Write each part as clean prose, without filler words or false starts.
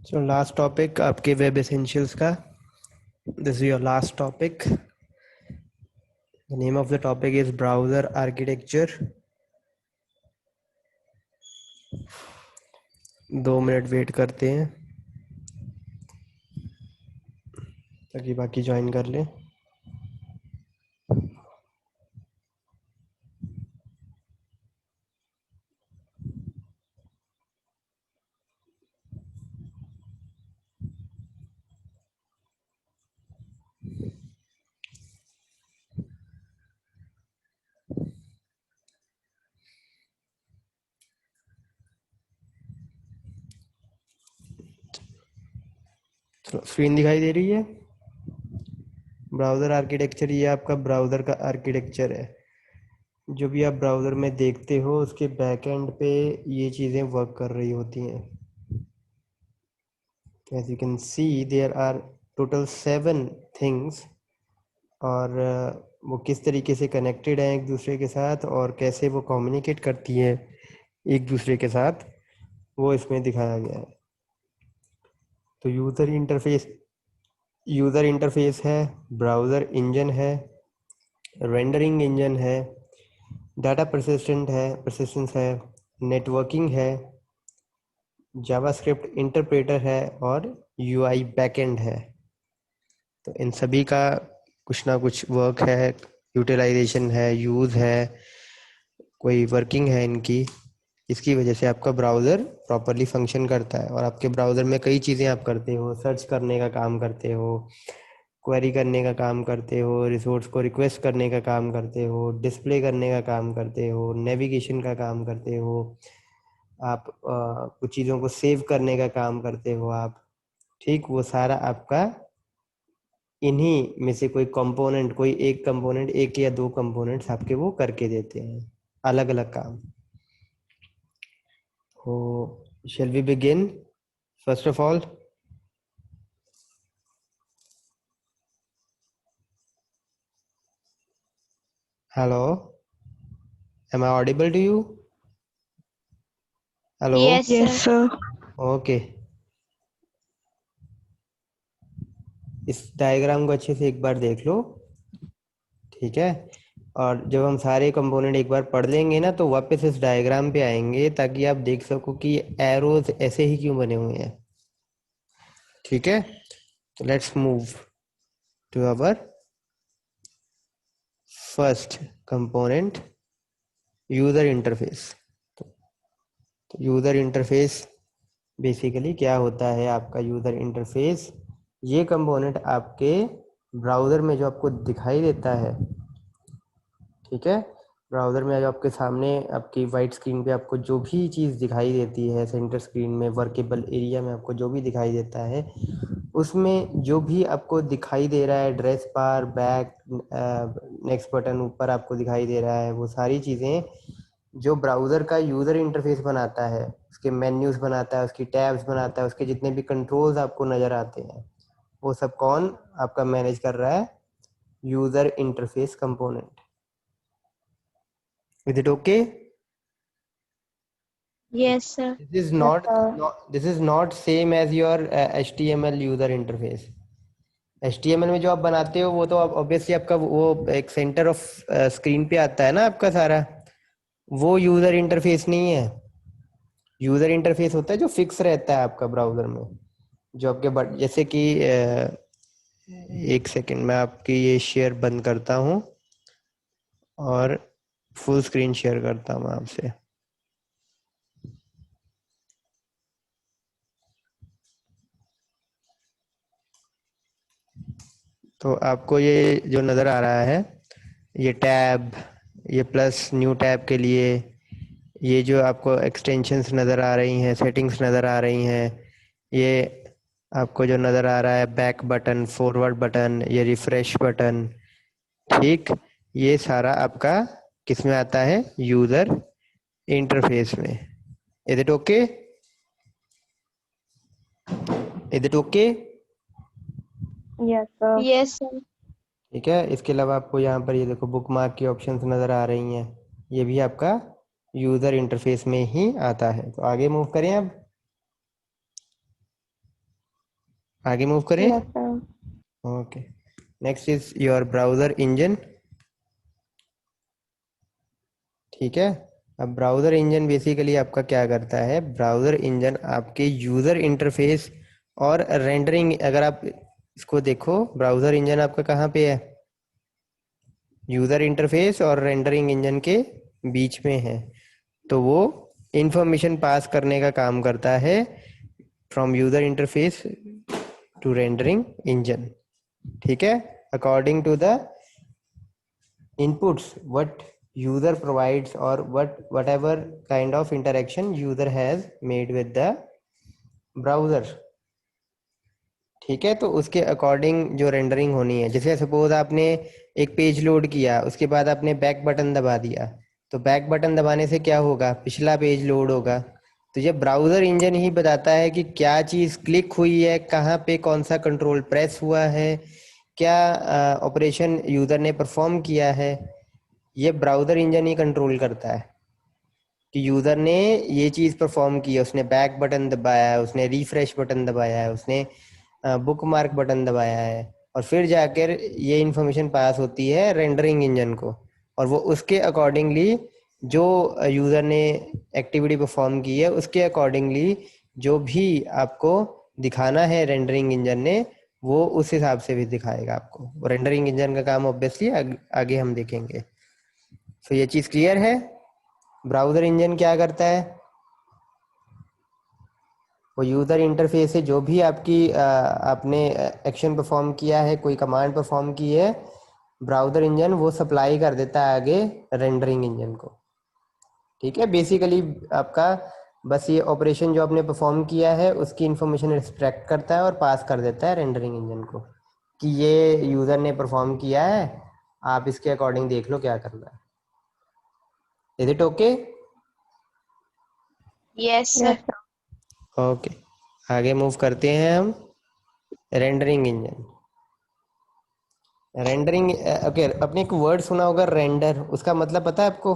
सो last topic आपके web essentials का. This is your last topic. The name of the topic is browser architecture. 2 minute wait करते हैं ताकि बाकी join कर लें. स्क्रीन दिखाई दे रही है. ब्राउज़र आर्किटेक्चर ये आपका ब्राउज़र का आर्किटेक्चर है. जो भी आप ब्राउज़र में देखते हो उसके बैकएंड पे ये चीज़ें वर्क कर रही होती हैं. As you can see there are total 7 things. और वो किस तरीके से कनेक्टेड हैं एक दूसरे के साथ और कैसे वो कम्युनिकेट करती हैं एक दूसरे के साथ, वो इसमें दिखाया गया है. तो यूज़र इंटरफेस है, ब्राउज़र इंजन है, रेंडरिंग इंजन है, डाटा परसिस्टेंस है, नेटवर्किंग है, जावास्क्रिप्ट इंटरप्रेटर है और यूआई बैकएंड है. तो इन सभी का कुछ ना कुछ वर्क है, यूटिलाइजेशन है, यूज़ है, कोई वर्किंग है इनकी. इसकी वजह से आपका ब्राउज़र प्रॉपरली फंक्शन करता है. और आपके ब्राउज़र में कई चीज़ें आप करते हो. सर्च करने का काम करते हो, क्वेरी करने का काम करते हो, रिसोर्स को रिक्वेस्ट करने का काम करते हो, डिस्प्ले करने का काम करते हो, नेविगेशन का काम करते हो आप, कुछ चीज़ों को सेव करने का काम करते हो आप. ठीक, वो सारा आपका इन्हीं में से कोई कंपोनेंट, कोई एक कंपोनेंट, एक या दो कंपोनेंट्स आपके वो करके देते हैं अलग अलग काम. तो shall we begin? First of all, hello, am I audible to you? Hello. Yes, Yes, sir. sir. Okay. इस डायग्राम को अच्छे से एक बार देख लो. ठीक है. और जब हम सारे कंपोनेंट एक बार पढ़ लेंगे ना तो वापस इस डायग्राम पे आएंगे ताकि आप देख सको कि ये एरोज ऐसे ही क्यों बने हुए हैं. ठीक है. तो let's move to our first component, user interface. तो यूजर इंटरफेस बेसिकली क्या होता है आपका यूजर इंटरफेस? ये कंपोनेंट आपके ब्राउज़र में जो आपको दिखाई देता है, ठीक है, ब्राउज़र में जो आपके सामने आपकी वाइट स्क्रीन पे आपको जो भी चीज़ दिखाई देती है, सेंटर स्क्रीन में वर्केबल एरिया में आपको जो भी दिखाई देता है, उसमें जो भी आपको दिखाई दे रहा है, address bar, back, next button ऊपर आपको दिखाई दे रहा है, वो सारी चीज़ें जो ब्राउज़र का यूज़र इंटरफेस बनाता है, उसके मेन्यूज़ बनाता है, उसकी टैब्स बनाता है, उसके जितने भी कंट्रोल्स आपको नज़र आते हैं, वो सब कौन आपका मैनेज कर रहा है? User interface component. Is it okay? Yes, sir. This is not same as your HTML user interface. HTML में जो आप बनाते हो वो तो ऑब्वियसली आपका वो एक सेंटर ऑफ स्क्रीन पे आता है ना आपका सारा, वो यूज़र इंटरफेस नहीं है. यूज़र इंटरफेस होता है जो फिक्स रहता है आपका ब्राउज़र में, जो आपके जैसे कि एक सेकंड मैं आपकी ये शेयर बंद करता हूँ और फुल स्क्रीन शेयर करता हूँ आपसे. तो आपको ये जो नज़र आ रहा है, ये टैब, ये प्लस न्यू टैब के लिए ये जो आपको एक्सटेंशंस नज़र आ रही हैं, सेटिंग्स नज़र आ रही हैं, ये आपको जो नज़र आ रहा है बैक बटन, फॉरवर्ड बटन, ये रिफ्रेश बटन, ठीक, ये सारा आपका किस में आता है? यूज़र इंटरफेस में. Is it okay? Is it okay? Yes, sir. Yes, sir. ठीक है. इसके अलावा आपको यहाँ पर ये देखो बुकमार्क की ऑप्शंस नज़र आ रही हैं, ये भी आपका यूज़र इंटरफेस में ही आता है. तो आगे मूव करें अब. आगे मूव करें? Yes, sir. Okay, next is your browser engine. ठीक है, अब ब्राउजर इंजन बेसिकली आपका क्या करता है? ब्राउजर इंजन आपके यूजर इंटरफेस और रेंडरिंग, अगर आप इसको देखो, ब्राउजर इंजन आपका कहाँ पे है? यूजर इंटरफेस और रेंडरिंग इंजन के बीच में है। तो वो इंफॉर्मेशन पास करने का काम करता है from user interface to rendering engine. ठीक है, according to the inputs what user provides or whatever kind of interaction user has made with the browser। ठीक है, तो उसके अकॉर्डिंग जो रेंडरिंग होनी है, जैसे सपोज आपने एक पेज लोड किया, उसके बाद आपने बैक बटन दबा दिया, तो बैक बटन दबाने से क्या होगा? पिछला पेज लोड होगा। तो ये ब्राउजर इंजन ही बताता है कि क्या चीज़ क्लिक हुई है, कहाँ पे कौन सा कंट्रोल प्रेस हुआ है, क्या ऑपरेशन यूज़र ने परफॉर्म किया है। ये ब्राउजर इंजन ही कंट्रोल करता है कि यूजर ने ये चीज परफॉर्म की है, उसने बैक बटन दबाया है, उसने रिफ्रेश बटन दबाया है, उसने बुक मार्क बटन दबाया है, और फिर जाकर ये इंफॉर्मेशन पास होती है रेंडरिंग इंजन को, और वो उसके अकॉर्डिंगली जो यूजर ने एक्टिविटी परफॉर्म की है उसके अकॉर्डिंगली जो भी आपको दिखाना है रेंडरिंग इंजन ने, वो उस हिसाब से भी दिखाएगा आपको। रेंडरिंग इंजन का काम ऑब्वियसली आगे हम देखेंगे। तो ये चीज क्लियर है? ब्राउजर इंजन क्या करता है? वो यूजर इंटरफेस से जो भी आपने एक्शन परफॉर्म किया है, कोई कमांड परफॉर्म की है, ब्राउजर इंजन वो सप्लाई कर देता है आगे रेंडरिंग इंजन को। ठीक है, बेसिकली आपका बस ये ऑपरेशन जो आपने परफॉर्म किया है उसकी इंफॉर्मेशन एक्सट्रैक्ट करता है और पास कर देता है रेंडरिंग इंजन को कि ये यूजर ने परफॉर्म किया है, आप इसके अकॉर्डिंग देख लो क्या करना है। Is it okay? Yes, sir. Yes, sir. Okay, आगे मूव करते हैं हम। रेंडरिंग इंजन, रेंडरिंग, ओके, आपने एक वर्ड सुना होगा रेंडर, उसका मतलब पता है आपको?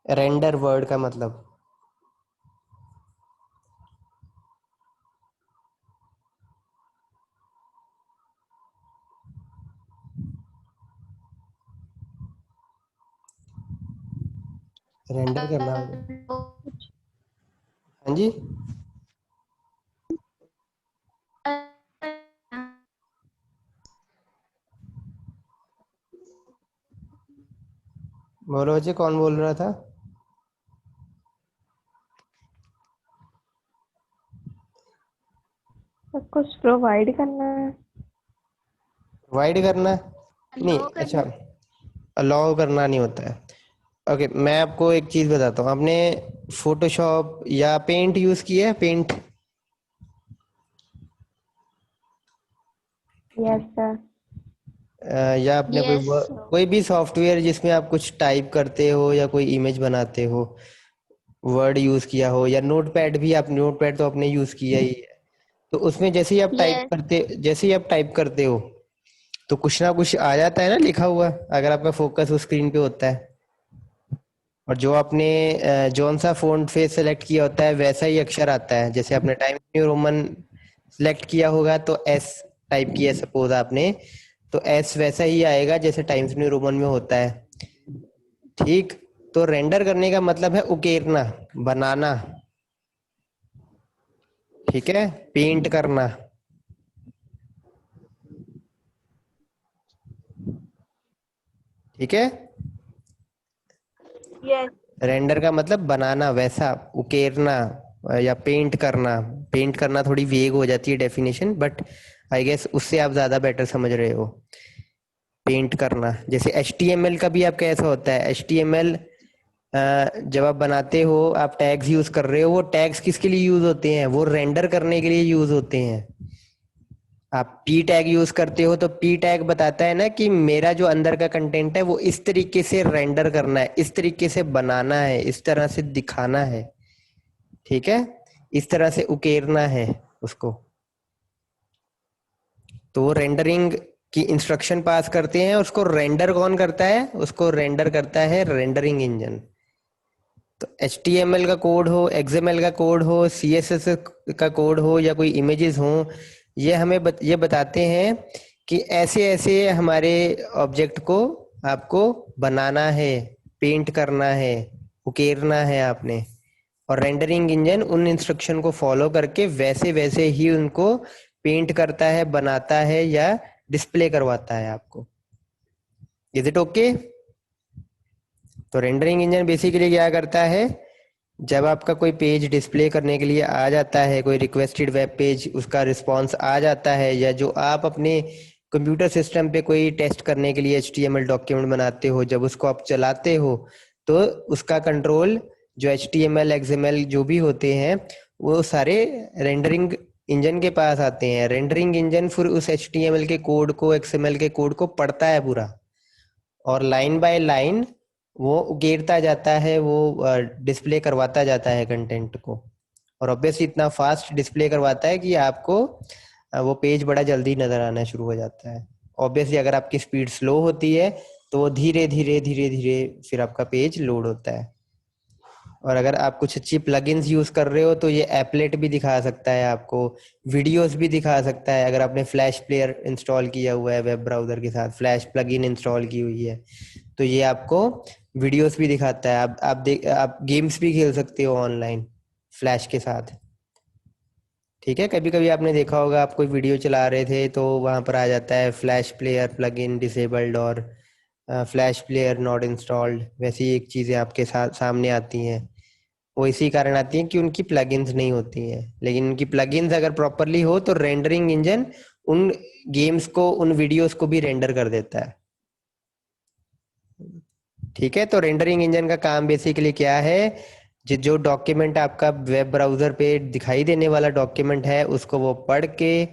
रेंडर वर्ड का मतलब रेंडर करना होगा। हाँ जी, बोलो बच्चे, कौन बोल रहा था? तो कुछ प्रोवाइड करना है। प्रोवाइड करना? नहीं, Allow अच्छा, करना। अलाउ करना नहीं होता है। ओके, मैं आपको एक चीज बताता हूँ। आपने फोटोशॉप या पेंट यूज किया है? Paint Yes, sir. या आपने Yes, sir. कोई भी सॉफ्टवेयर जिसमें आप कुछ टाइप करते हो या कोई इमेज बनाते हो, वर्ड यूज किया हो, या नोटपैड भी, आप नोटपैड तो आपने यूज किया ही है। तो उसमें Yes, जैसे ही आप टाइप करते हो तो कुछ ना कुछ आ जाता है ना लिखा हुआ, अगर आपका फोकस उस स्क्रीन पे होता है। और जो आपने जौन सा फ़ॉन्ट फेस सेलेक्ट किया होता है वैसा ही अक्षर आता है। जैसे आपने टाइम्स न्यू रोमन सेलेक्ट किया होगा तो एस टाइप किया सपोज आपने, तो एस वैसा ही आएगा जैसे टाइम्स न्यू रोमन में होता है। ठीक, तो रेंडर करने का मतलब है उकेरना, बनाना। ठीक है, पेंट करना। ठीक है, yes, रेंडर का मतलब बनाना, वैसा उकेरना या पेंट करना। पेंट करना थोड़ी वेग हो जाती है डेफिनेशन, बट आई गेस उससे आप ज्यादा बेटर समझ रहे हो। पेंट करना, जैसे HTML का भी आपका ऐसा होता है। HTML जब आप बनाते हो, आप टैग्स यूज कर रहे हो, वो टैग्स किसके लिए यूज होते हैं? वो रेंडर करने के लिए यूज होते हैं। आप पी टैग यूज करते हो तो पी टैग बताता है ना कि मेरा जो अंदर का कंटेंट है वो इस तरीके से रेंडर करना है, इस तरीके से बनाना है, इस तरह से दिखाना है। ठीक है, इस तरह से उकेरना है उसको। तो वो रेंडरिंग की इंस्ट्रक्शन पास करते हैं। उसको रेंडर कौन करता है? उसको रेंडर करता है रेंडरिंग इंजन। तो HTML का कोड हो, XML का कोड हो, CSS का कोड हो या कोई इमेजेस हो, ये हमें ये बताते हैं कि ऐसे ऐसे हमारे ऑब्जेक्ट को आपको बनाना है, पेंट करना है, उकेरना है आपने। और रेंडरिंग इंजन उन इंस्ट्रक्शन को फॉलो करके वैसे वैसे ही उनको पेंट करता है, बनाता है या डिस्प्ले करवाता है आपको। Is it okay? तो रेंडरिंग इंजन बेसिकली क्या करता है, जब आपका कोई पेज डिस्प्ले करने के लिए आ जाता है, कोई रिक्वेस्टेड वेब पेज, उसका रिस्पांस आ जाता है, या जो आप अपने कंप्यूटर सिस्टम पे कोई टेस्ट करने के लिए HTML डॉक्यूमेंट बनाते हो, जब उसको आप चलाते हो तो उसका कंट्रोल जो HTML XML जो भी होते हैं वो सारे रेंडरिंग इंजन के पास आते हैं। रेंडरिंग इंजन फिर उस HTML के कोड को, XML के कोड को पढ़ता है पूरा, और लाइन बाय लाइन वो उकेरता जाता है, वो डिस्प्ले करवाता जाता है कंटेंट को। और ऑब्वियसली इतना फास्ट डिस्प्ले करवाता है कि आपको वो पेज बड़ा जल्दी नजर आना शुरू हो जाता है। ऑब्वियसली अगर आपकी स्पीड स्लो होती है तो वो धीरे धीरे धीरे धीरे फिर आपका पेज लोड होता है। और अगर आप कुछ अच्छी प्लगइन्स यूज कर रहे हो तो ये एपलेट भी दिखा सकता है आपको, वीडियोस भी दिखा सकता है। अगर आपने फ्लैश प्लेयर इंस्टॉल किया हुआ है वेब ब्राउजर के साथ, फ्लैश प्लगइन इंस्टॉल की हुई है, तो ये आपको वीडियोस भी दिखाता है। आप गेम्स भी खेल सकते हो ऑनलाइन फ्लैश के साथ। ठीक है, कभी कभी आपने देखा होगा, आप कोई वीडियो चला रहे थे तो वहां पर आ जाता है फ्लैश प्लेयर प्लगइन डिसेबल्ड और फ्लैश प्लेयर नॉट इंस्टॉल्ड, वैसी एक चीजें आपके साथ सामने आती हैं। वो इसी कारण आती हैं कि उनकी प्लगइन्स नहीं होती हैं। लेकिन उनकी प्लगइन्स अगर प्रॉपरली हो तो रेंडरिंग इंजन उन गेम्स को, उन वीडियोस को भी रेंडर कर देता है। ठीक है, तो रेंडरिंग इंजन का काम बेसिकली क्या है, जो डॉक्यूमेंट आपका वेब ब्राउजर पे दिखाई देने वाला डॉक्यूमेंट है उसको वो पढ़ के,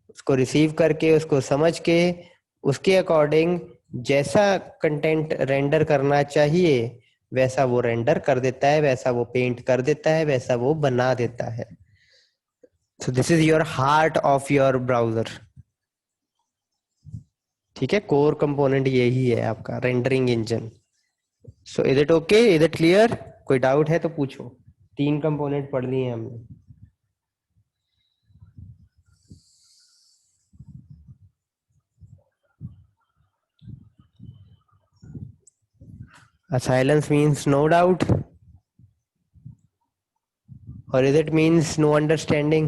उसको रिसीव करके, उसको समझ के, उसके अकॉर्डिंग जैसा कंटेंट रेंडर करना चाहिए वैसा वो रेंडर कर देता है, वैसा वो पेंट कर देता है, वैसा वो बना देता है। So this is your heart of your browser. ठीक है, कोर कंपोनेंट यही है आपका rendering engine. So is it okay, is it clear? कोई डाउट है तो पूछो। 3 कंपोनेंट पढ़ लिए हमने। A silence means no doubt, or is it means no understanding?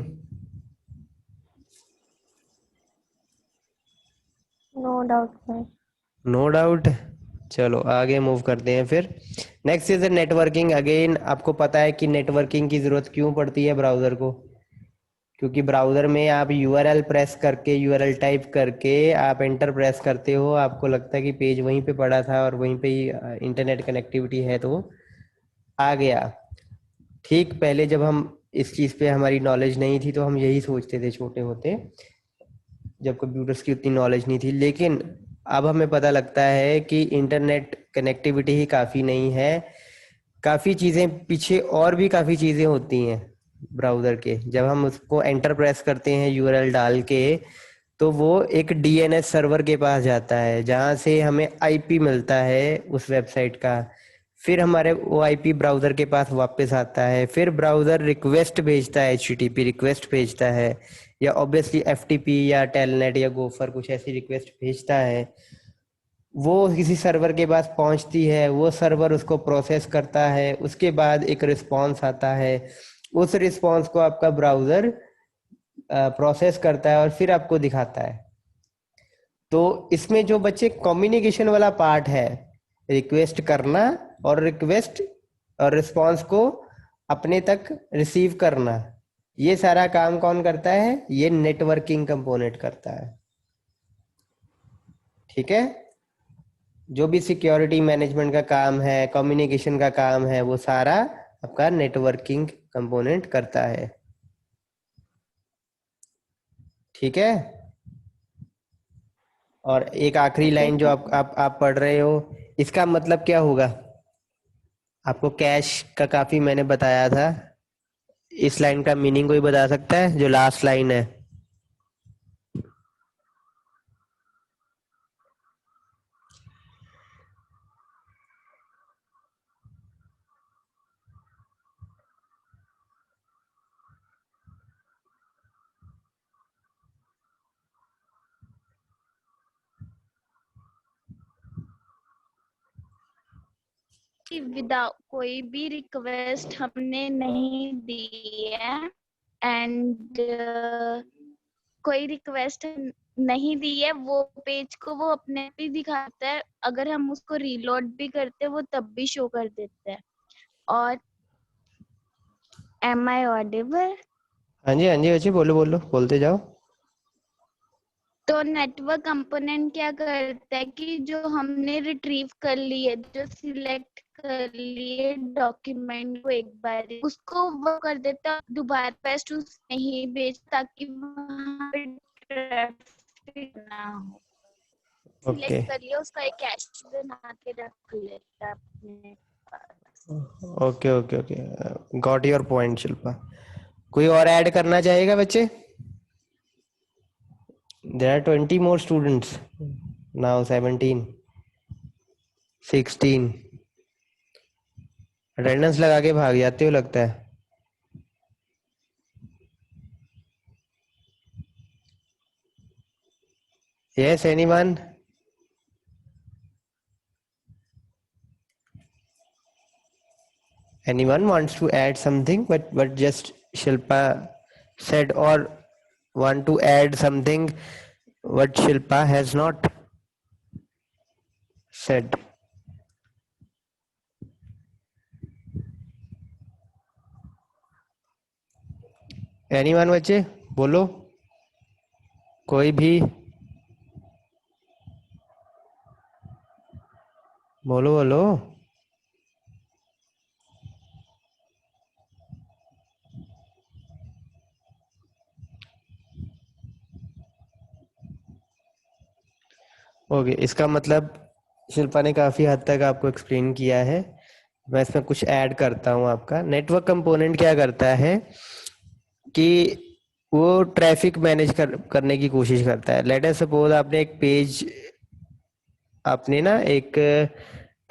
No doubt sir. No doubt. चलो आगे मूव करते हैं फिर। Next is networking. अगेन आपको पता है कि नेटवर्किंग की जरूरत क्यों पड़ती है ब्राउजर को, क्योंकि ब्राउजर में आप URL प्रेस करके, URL टाइप करके आप एंटर प्रेस करते हो, आपको लगता है कि पेज वहीं पे पड़ा था और वहीं पे ही इंटरनेट कनेक्टिविटी है तो आ गया। ठीक पहले जब हम इस चीज़ पे हमारी नॉलेज नहीं थी तो हम यही सोचते थे छोटे होते, जब कंप्यूटर्स की उतनी नॉलेज नहीं थी। लेकिन अब हमें पता लगता है कि इंटरनेट कनेक्टिविटी ही काफ़ी नहीं है, काफ़ी चीज़ें पीछे और भी काफ़ी चीज़ें होती हैं ब्राउज़र के। जब हम उसको एंटर प्रेस करते हैं URL डाल के, तो वो एक DNS सर्वर के पास जाता है जहाँ से हमें IP मिलता है उस वेबसाइट का। फिर हमारे वो IP ब्राउज़र के पास वापस आता है, फिर ब्राउज़र रिक्वेस्ट भेजता है, HTTP रिक्वेस्ट भेजता है, या ऑब्वियसली FTP या टेलनेट या गोफर कुछ ऐसी रिक्वेस्ट भेजता है। वो किसी सर्वर के पास पहुंचती है, वो सर्वर उसको प्रोसेस करता है, उसके बाद एक रिस्पॉन्स आता है। उस रिस्पॉन्स को आपका ब्राउज़र प्रोसेस करता है और फिर आपको दिखाता है। तो इसमें जो बच्चे कम्युनिकेशन वाला पार्ट है, रिक्वेस्ट करना और रिक्वेस्ट और रिस्पॉन्स को अपने तक रिसीव करना, ये सारा काम कौन करता है? ये नेटवर्किंग कंपोनेंट करता है। ठीक है, जो भी सिक्योरिटी मैनेजमेंट का काम है, कम्युनिकेशन का काम है, वो सारा आपका नेटवर्किंग कंपोनेंट करता है। ठीक है, और एक आखिरी ओके लाइन जो सर। आप पढ़ रहे हो, इसका मतलब क्या होगा? आपको कैश का काफी मैंने बताया था। इस लाइन का मीनिंग कोई बता सकता है, जो लास्ट लाइन है? विदाउट कोई भी रिक्वेस्ट हमने नहीं दी है एंड कोई रिक्वेस्ट नहीं दी है, वो पेज को वो अपने आप ही दिखाता है। अगर हम उसको रीलोड भी करते हैं वो तब भी शो कर देता है। और एम आई ऑडिबल? हाँ जी बच्चे, बोलो बोलो, बोलते जाओ। तो नेटवर्क कंपोनेंट क्या करता है कि जो हमने रिट्रीव कर ली है, जो सिलेक्ट कर लिए डॉक्यूमेंट को एक बार, उसको वो कर देता दोबारा पेस्ट उसमें ही भेज, ताकि वहाँ पे ट्रैफिक ना हो। ओके सिलेक्ट कर लिया, उसका एक कैश बना के रख लेता अपने पास। Okay okay okay, got your point Shilpa. कोई और ऐड करना चाहेगा बच्चे? There are 20 more students now, 17, 16। Attendance लगा के भाग जाते हो लगता है। Yes, anyone? Anyone wants to add something? But just Shilpa said, or want to add something what Shilpa has not said? Anyone बच्चे बोलो, कोई भी बोलो बोलो। ओके, इसका मतलब शिल्पा ने काफ़ी हद तक आपको एक्सप्लेन किया है। मैं इसमें कुछ ऐड करता हूँ। आपका नेटवर्क कंपोनेंट क्या करता है कि वो ट्रैफिक मैनेज करने की कोशिश करता है। लेट अस सपोज आपने एक पेज, आपने ना एक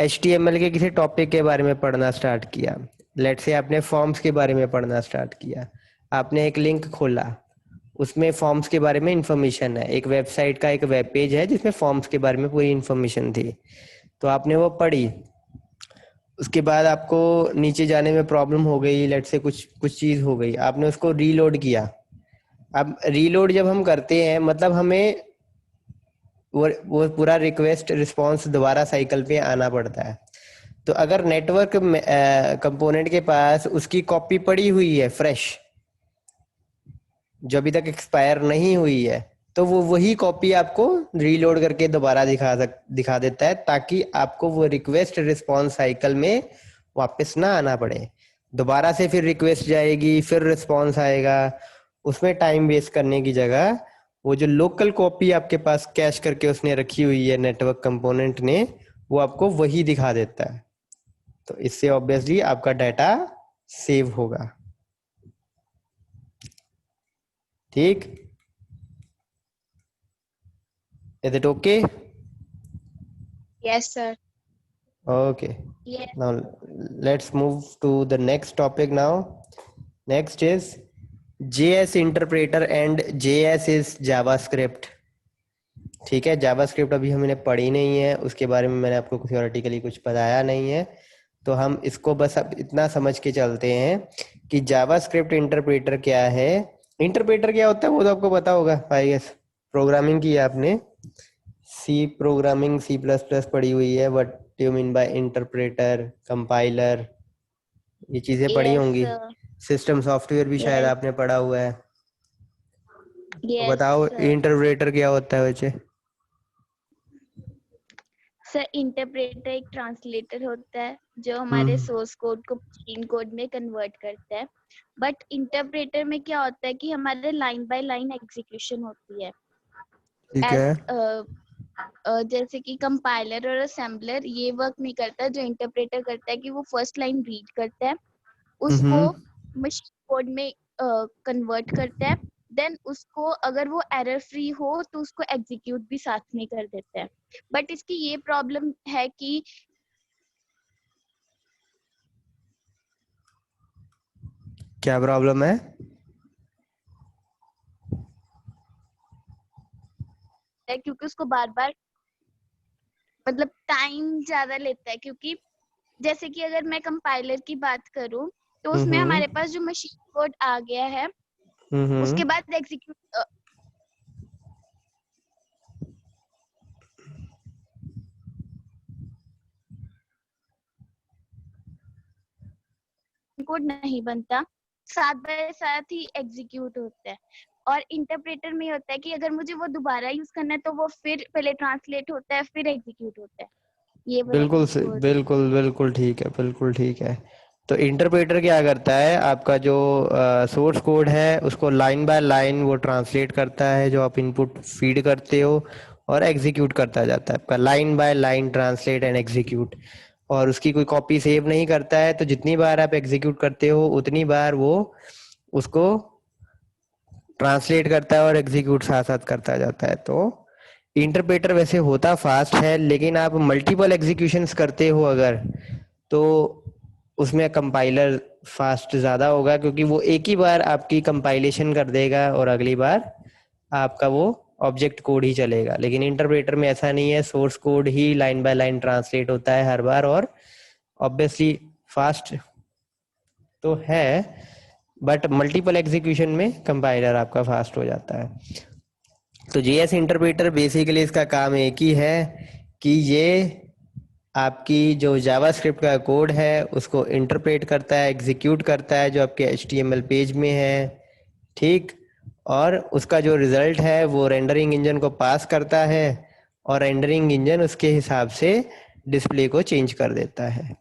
HTML के किसी टॉपिक के बारे में पढ़ना स्टार्ट किया। लेट से आपने फॉर्म्स के बारे में पढ़ना स्टार्ट किया। आपने एक लिंक खोला, उसमें फॉर्म्स के बारे में इंफॉर्मेशन है। एक वेबसाइट का एक वेब पेज है जिसमें फॉर्म्स के बारे में पूरी इंफॉर्मेशन थी। तो आपने वो पढ़ी, उसके बाद आपको नीचे जाने में प्रॉब्लम हो गई, लेट से कुछ कुछ चीज़ हो गई, आपने उसको रीलोड किया। अब रीलोड जब हम करते हैं, मतलब हमें वो पूरा रिक्वेस्ट रिस्पॉन्स दोबारा साइकिल पे आना पड़ता है। तो अगर नेटवर्क कंपोनेंट के पास उसकी कॉपी पड़ी हुई है फ्रेश, जो अभी तक एक्सपायर नहीं हुई है, तो वो वही कॉपी आपको रीलोड करके दोबारा दिखा देता है, ताकि आपको वो रिक्वेस्ट रिस्पॉन्स साइकिल में वापस ना आना पड़े। दोबारा से फिर रिक्वेस्ट जाएगी, फिर रिस्पॉन्स आएगा। उसमें टाइम वेस्ट करने की जगह वो जो लोकल कॉपी आपके पास कैश करके उसने रखी हुई है नेटवर्क कंपोनेंट ने, वो आपको वही दिखा देता है। तो इससे ऑब्वियसली आपका डाटा सेव होगा। ठीक, is it okay? Yes sir. Okay, yes. now let's move to the next topic now. Next is JS interpreter and JS is JavaScript. ठीक है, जावास्क्रिप्ट अभी हमने पढ़ी नहीं है, उसके बारे में मैंने आपको थियोरेटिकली कुछ बताया नहीं है। तो हम इसको बस अब इतना समझ के चलते हैं कि जावास्क्रिप्ट इंटरप्रेटर क्या है। इंटरप्रेटर क्या होता है वो तो आपको पता होगा, आई गेस प्रोग्रामिंग की है आपने, सी प्रोग्रामिंग, C++ पढ़ी हुई है। What do you mean by interpreter, compiler, ये चीजें पढ़ी यस होंगी। सर। सिस्टम सॉफ्टवेयर भी शायद यस। आपने पढ़ा हुआ है। तो यस बताओ सर। इंटरप्रेटर क्या होता है बच्चे? सर इंटरप्रेटर एक ट्रांसलेटर होता है जो हमारे हम्म, सोर्स कोड को मशीन कोड में कन्वर्ट करता है। बट इंटरप्रेटर में क्या होता है कि हमारे लाइन बाय लाइन एग्जीक्यूशन होती है। ठीक एज है। जैसे कि कंपाइलर और असेंबलर ये वर्क नहीं करता। जो इंटरप्रेटर करता है कि वो फर्स्ट लाइन रीड करता है, उसको हम्म, मशीन कोड में कन्वर्ट करता है, देन उसको अगर वो एरर फ्री हो तो उसको एग्जीक्यूट भी साथ में कर देता है। बट इसकी ये प्रॉब्लम है कि क्या प्रॉब्लम है? क्योंकि उसको बार बार मतलब टाइम ज्यादा लेता है, क्योंकि जैसे कि अगर मैं कंपाइलर की बात करूं तो उसमें हमारे पास जो मशीन कोड आ गया है उसके बाद एग्जीक्यूट कोड नहीं बनता, साथ बाय साथ ही एग्जीक्यूट होता है। और इंटरप्रेटर में होता है कि अगर मुझे वो दोबारा यूज करना है तो वो फिर पहले ट्रांसलेट होता है फिर एग्जीक्यूट होता है। ये वाला बिल्कुल कोड। बिल्कुल बिल्कुल ठीक है, बिल्कुल ठीक है। तो इंटरप्रेटर क्या करता है, आपका जो सोर्स कोड है उसको लाइन बाय लाइन वो ट्रांसलेट करता है जो आप इनपुट फीड करते हो, और एग्जीक्यूट करता जाता है आपका line by line translate and execute. और उसकी कोई कॉपी सेव नहीं करता है, तो जितनी बार आप एग्जीक्यूट करते हो उतनी बार वो उसको ट्रांसलेट करता है और एग्जीक्यूट साथ साथ करता जाता है। तो इंटरप्रेटर वैसे होता फास्ट है, लेकिन आप मल्टीपल एग्जीक्यूशंस करते हो अगर, तो उसमें कंपाइलर फास्ट ज़्यादा होगा, क्योंकि वो एक ही बार आपकी कंपाइलेशन कर देगा और अगली बार आपका वो ऑब्जेक्ट कोड ही चलेगा। लेकिन इंटरप्रेटर में ऐसा नहीं है, source code he line by line translate होता है हर बार, और ऑब्वियसली फास्ट तो है, बट मल्टीपल एग्जीक्यूशन में कंपाइलर आपका फास्ट हो जाता है। तो जेएस इंटरप्रेटर बेसिकली इसका काम एक ही है कि ये आपकी जो जावास्क्रिप्ट का कोड है उसको इंटरप्रेट करता है, एग्जीक्यूट करता है जो आपके एचटीएमएल पेज में है, ठीक। और उसका जो रिजल्ट है वो रेंडरिंग इंजन को पास करता है, और रेंडरिंग इंजन उसके हिसाब से डिस्प्ले को चेंज कर देता है।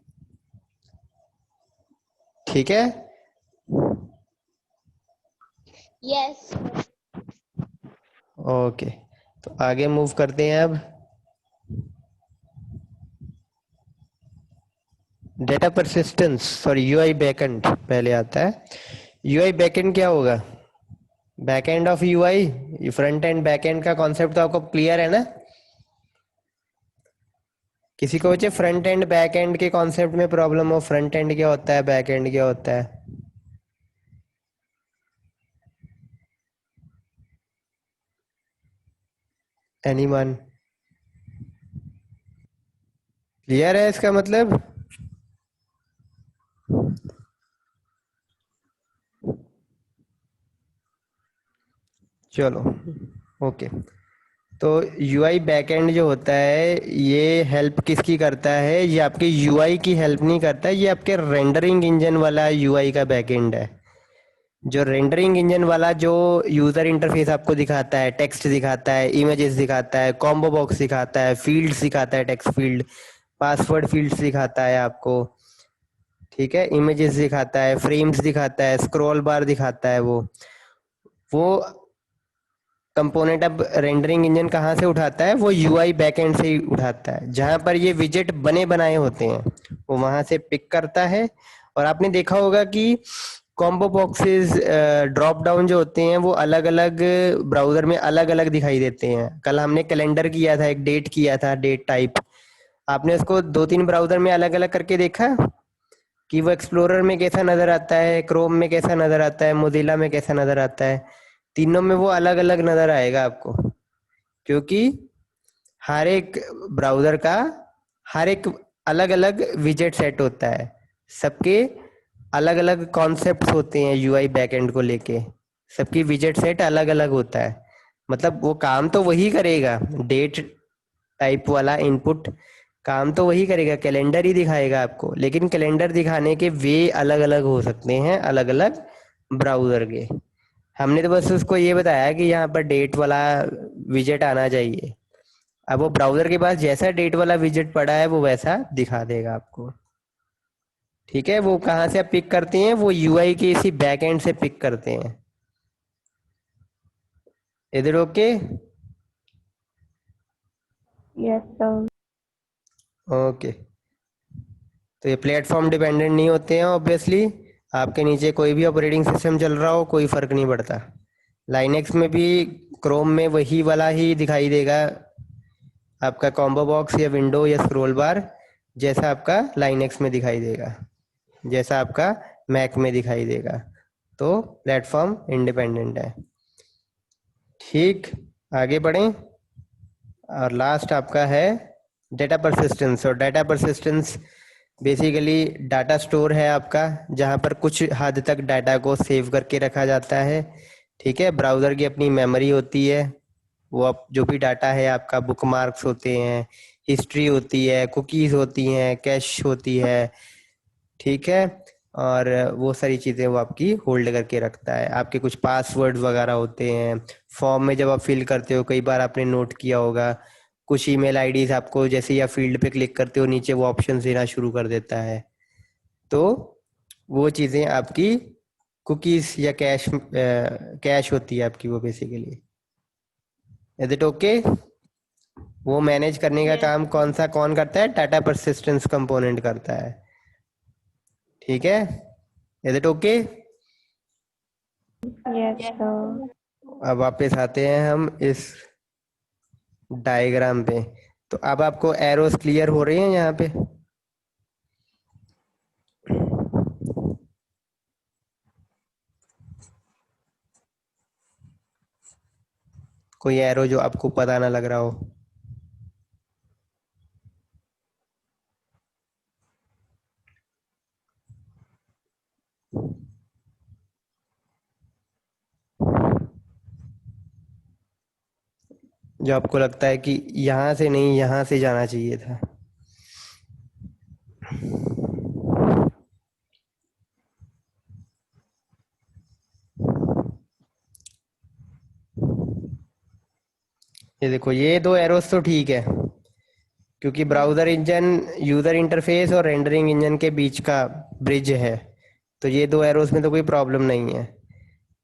ठीक है। यस। ओके, तो आगे मूव करते हैं अब। Data persistence, sorry UI backend पहले आता है। यूआई बैकएंड क्या होगा, backend of UI, front end backend का कॉन्सेप्ट तो आपको क्लियर है ना। किसी को बच्चे फ्रंट एंड बैक एंड के कॉन्सेप्ट में प्रॉब्लम हो, फ्रंट एंड क्या होता है बैक एंड क्या होता है? एनीवन क्लियर है इसका मतलब? चलो ओके। तो यूआई बैकएंड जो होता है ये हेल्प किसकी करता है, ये आपके यूआई की हेल्प नहीं करता है, ये आपके रेंडरिंग इंजन वाला यूआई का बैकएंड है। जो रेंडरिंग इंजन वाला जो यूजर इंटरफेस आपको दिखाता है, टेक्स्ट दिखाता है, इमेजेस दिखाता है, कॉम्बो बॉक्स दिखाता है, फील्ड्स दिखाता है, टेक्स्ट फील्ड, पासवर्ड फील्ड्स दिखाता है आपको, ठीक है, इमेजेस दिखाता है, फ्रेम्स दिखाता है, स्क्रॉल बार दिखाता है, वो कंपोनेंट अब रेंडरिंग इंजन कहाँ से उठाता है, वो यूआई बैकएंड से ही उठाता है। जहां पर ये विजेट बने बनाए होते हैं वो वहां से पिक करता है। और आपने देखा होगा कि कॉम्बो बॉक्सेस, ड्रॉप डाउन जो होते हैं वो अलग अलग ब्राउजर में अलग अलग दिखाई देते हैं। कल हमने कैलेंडर किया था, एक डेट किया था, डेट टाइप, आपने उसको 2-3 ब्राउजर में अलग अलग करके देखा कि वो एक्सप्लोरर में कैसा नजर आता है, क्रोम में कैसा नजर आता है, मोजिला में कैसा नजर आता है। तीनों में वो अलग अलग नजर आएगा आपको, क्योंकि हर एक ब्राउजर का हर एक अलग अलग विजेट सेट होता है, सबके अलग अलग कॉन्सेप्ट्स होते हैं यूआई बैकएंड को लेके, सबकी विजेट सेट अलग अलग होता है। मतलब वो काम तो वही करेगा, डेट टाइप वाला इनपुट काम तो वही करेगा, कैलेंडर ही दिखाएगा आपको, लेकिन कैलेंडर दिखाने के वे अलग अलग हो सकते हैं अलग अलग ब्राउजर के। हमने तो बस उसको ये बताया कि यहाँ पर डेट वाला विजेट आना चाहिए, अब वो ब्राउजर के पास जैसा डेट वाला विजेट पड़ा है वो वैसा दिखा देगा आपको। ठीक है, वो कहाँ से आप पिक करते हैं, वो यूआई के इसी बैक एंड से पिक करते हैं। इधर ओके। Yes, sir. ओके, तो ये प्लेटफॉर्म डिपेंडेंट नहीं होते हैं ऑब्वियसली। आपके नीचे कोई भी ऑपरेटिंग सिस्टम चल रहा हो कोई फर्क नहीं पड़ता, लाइनेक्स में भी क्रोम में वही वाला ही दिखाई देगा आपका कॉम्बो बॉक्स या विंडो या स्क्रॉल बार, जैसा आपका लाइनेक्स में दिखाई देगा, जैसा आपका मैक में दिखाई देगा। तो प्लेटफॉर्म इंडिपेंडेंट है। ठीक, आगे बढ़ें। और लास्ट आपका है डेटा परसिस्टेंस। और data persistence basically data store है आपका, जहाँ पर कुछ हद तक डाटा को सेव करके रखा जाता है। ठीक है, ब्राउज़र की अपनी मेमोरी होती है, वो आप जो भी डाटा है आपका, बुकमार्क्स होते हैं, हिस्ट्री होती है, कुकीज़ होती हैं, कैश होती है। ठीक है, और वो सारी चीज़ें वो आपकी होल्ड करके रखता है। आपके कुछ पासवर्ड वगैरह होते हैं फॉर्म में, जब आप फिल करते हो, कई बार आपने नोट किया होगा, कुछ ईमेल आईडीज आपको जैसे ही आप फील्ड पे क्लिक करते हो नीचे वो ऑप्शन देना शुरू कर देता है। तो वो चीज़ें आपकी कुकीज़ या कैश होती है आपकी, वो बेसिकली। Is it okay? वो मैनेज करने का Yes. काम कौन करता है? डाटा परसिस्टेंस कंपोनेंट करता है। ठीक है, is it okay? Yes, sir. अब वापस आते हैं हम इस डायग्राम पे। तो अब आपको एरोस क्लियर हो रही हैं यहाँ पे? कोई एरो जो आपको पता ना लग रहा हो? जो आपको लगता है कि यहाँ से नहीं, यहाँ से जाना चाहिए था? ये देखो, ये दो एरोस तो ठीक है, क्योंकि ब्राउज़र इंजन यूज़र इंटरफेस और रेंडरिंग इंजन के बीच का ब्रिज है, तो ये दो एरोस में तो कोई प्रॉब्लम नहीं है।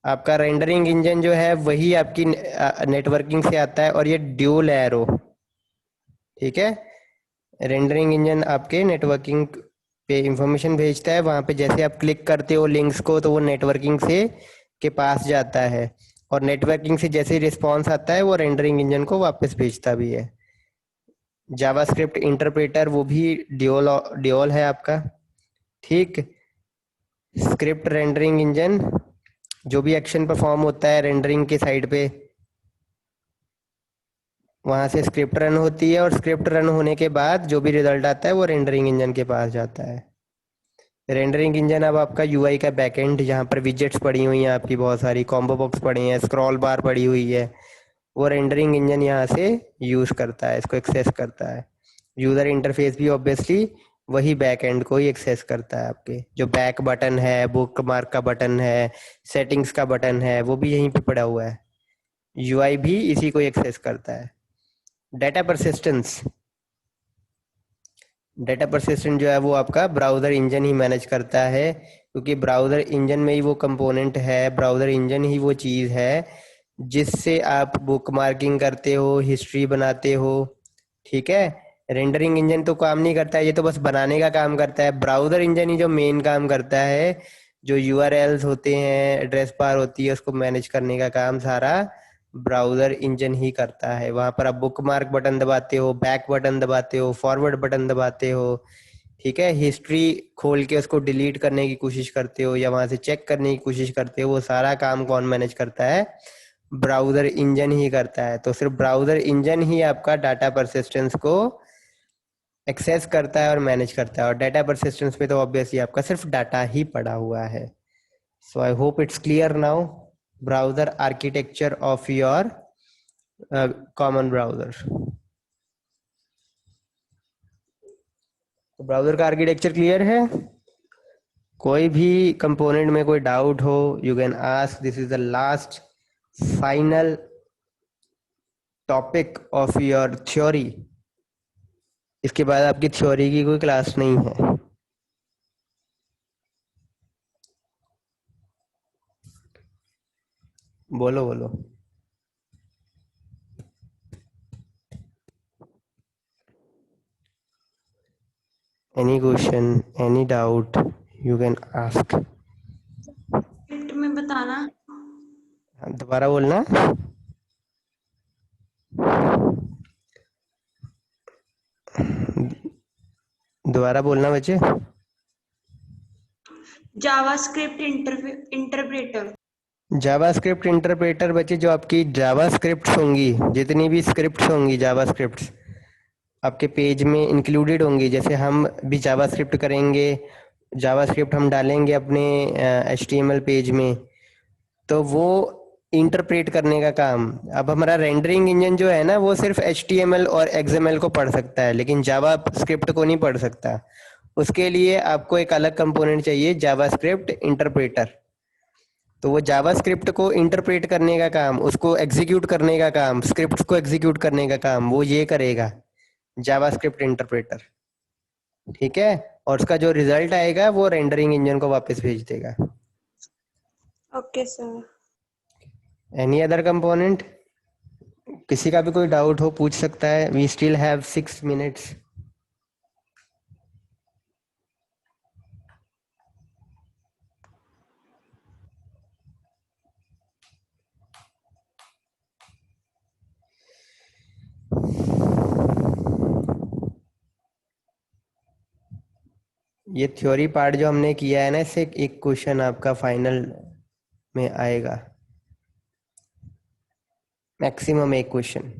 आपका रेंडरिंग इंजन जो है वही आपकी नेटवर्किंग से आता है, और ये ड्यूल एरो। ठीक है, रेंडरिंग इंजन आपके नेटवर्किंग पे इंफॉर्मेशन भेजता है, वहाँ पे जैसे आप क्लिक करते हो लिंक्स को तो वो नेटवर्किंग से के पास जाता है, और नेटवर्किंग से जैसे ही रिस्पॉन्स आता है वो रेंडरिंग इंजन को वापस भेजता भी है। जावास्क्रिप्ट इंटरप्रेटर वो भी ड्यूल है आपका। ठीक, स्क्रिप्ट रेंडरिंग इंजन, जो भी एक्शन परफॉर्म होता है रेंडरिंग के साइड पे, वहाँ से स्क्रिप्ट रन होती है, और स्क्रिप्ट रन होने के बाद जो भी रिजल्ट आता है वो रेंडरिंग इंजन के पास जाता है। रेंडरिंग इंजन अब आपका यूआई का बैकएंड, जहाँ पर विजेट्स पड़ी हुई हैं आपकी, बहुत सारी कॉम्बो बॉक्स पड़ी हैं, स्क्रॉल बार पड़ी हुई है, वो रेंडरिंग इंजन यहाँ से यूज़ करता है, इसको एक्सेस करता है। यूज़र इंटरफेस भी ऑब्वियसली वही बैक एंड को ही एक्सेस करता है। आपके जो बैक बटन है, बुक मार्क का बटन है, सेटिंग्स का बटन है, वो भी यहीं पे पड़ा हुआ है। यूआई भी इसी को एक्सेस करता है। डाटा परसिस्टेंस, डाटा परसिस्टेंट जो है वो आपका ब्राउज़र इंजन ही मैनेज करता है, क्योंकि ब्राउज़र इंजन में ही वो कंपोनेंट है, ब्राउज़र इंजन ही वो चीज़ है जिससे आप बुक मार्किंग करते हो, हिस्ट्री बनाते हो। ठीक है, रेंडरिंग इंजन तो काम नहीं करता है, ये तो बस बनाने का काम करता है। ब्राउज़र इंजन ही जो मेन काम करता है, जो यूआरएल्स होते हैं, एड्रेस बार होती है, उसको मैनेज करने का काम सारा ब्राउज़र इंजन ही करता है। वहां पर आप बुक मार्क बटन दबाते हो, बैक बटन दबाते हो, फॉरवर्ड बटन दबाते हो। ठीक है, हिस्ट्री खोल के उसको डिलीट करने की कोशिश करते हो, या वहां से चेक करने की कोशिश करते हो, वो सारा काम कौन मैनेज करता है? ब्राउज़र इंजन ही करता है। तो सिर्फ ब्राउज़र इंजन ही आपका डाटा परसिस्टेंस को एक्सेस करता है और मैनेज करता है, और डाटा परसिस्टेंस पे तो ऑब्वियसली आपका सिर्फ डाटा ही पड़ा हुआ है। So I hope it's clear now, browser architecture of your common browser. तो ब्राउज़र का आर्किटेक्चर क्लियर है? कोई भी कंपोनेंट में कोई डाउट हो, you can ask. This is the last final topic of your theory. इसके बाद आपकी थ्योरी की कोई क्लास नहीं है। बोलो बोलो। Any question, any doubt, you can ask. में बताना। दोबारा बोलना। दोबारा बोलना बच्चे। JavaScript interpreter. जावास्क्रिप्ट इंटरप्रेटर बच्चे, जो आपकी जावास्क्रिप्ट्स होंगी, जितनी भी स्क्रिप्ट्स होंगी जावास्क्रिप्ट्स, आपके पेज में इंक्लूडेड होंगी। जैसे हम भी जावास्क्रिप्ट करेंगे, जावास्क्रिप्ट हम डालेंगे अपने HTML पेज में, तो वो इंटरप्रेट करने का काम। अब हमारा रेंडरिंग इंजन जो है ना, वो सिर्फ HTML और XML को पढ़ सकता है, लेकिन जावा स्क्रिप्ट को नहीं पढ़ सकता। उसके लिए आपको एक अलग कंपोनेंट चाहिए, जावास्क्रिप्ट इंटरप्रेटर। तो वो जावास्क्रिप्ट को इंटरप्रेट करने का काम, उसको एग्जीक्यूट करने का काम, स्क्रिप्ट को एग्जीक्यूट करने का काम वो ये करेगा, जावास्क्रिप्ट इंटरप्रेटर। ठीक है, और उसका जो रिजल्ट आएगा वो रेंडरिंग इंजन को वापस भेज देगा। Okay sir. Any other component? किसी का भी कोई डाउट हो पूछ सकता है। We still have 6 minutes. ये थ्योरी पार्ट जो हमने किया है ना, इससे एक क्वेश्चन आपका फाइनल में आएगा, मैक्सिमम एक क्वेश्चन।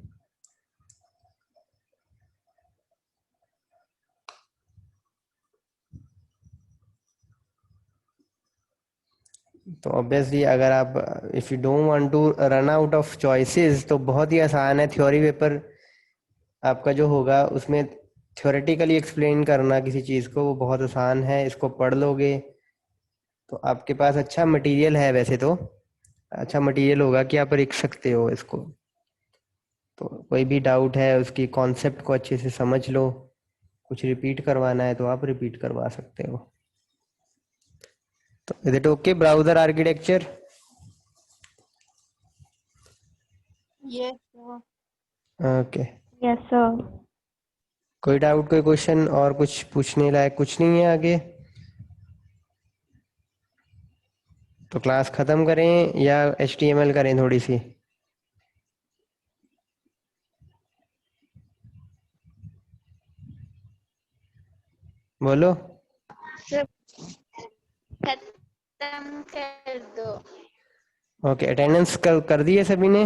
तो ऑब्वियसली अगर आप if you don't want to run out of choices, तो बहुत ही आसान है। थ्योरी पेपर आपका जो होगा उसमें थ्योरेटिकली एक्सप्लेन करना किसी चीज़ को, वो बहुत आसान है। इसको पढ़ लोगे तो आपके पास अच्छा मटेरियल है, वैसे तो अच्छा मटेरियल होगा कि आप लिख सकते हो इसको। तो कोई भी डाउट है उसकी कॉन्सेप्ट को अच्छे से समझ लो, कुछ रिपीट करवाना है तो आप रिपीट करवा सकते हो। तो is it okay browser architecture? Yes, sir. Okay, Yes, sir. कोई डाउट, कोई क्वेश्चन, और कुछ पूछने लायक कुछ नहीं है आगे? तो क्लास खत्म करें या HTML करें थोड़ी सी? बोलो। सब खत्म कर दो। ओके, अटेंडेंस कर दी है सभी ने?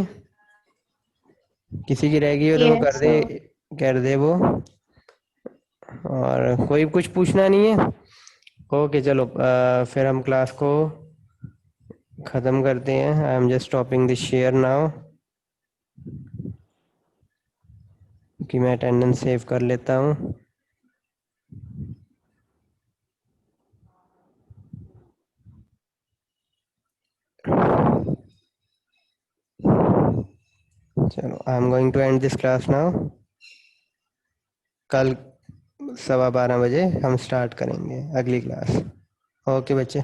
किसी की रह गई हो तो वो Yes, कर दे, sir. कर दे वो। और कोई कुछ पूछना नहीं है? ओके चलो, फिर हम क्लास को ख़त्म करते हैं। I am just stopping this share now, कि मैं अटेंडेंस सेव कर लेता हूँ। चलो, I am going to end this class now. कल 12:15 बजे हम स्टार्ट करेंगे अगली क्लास। ओके बच्चे।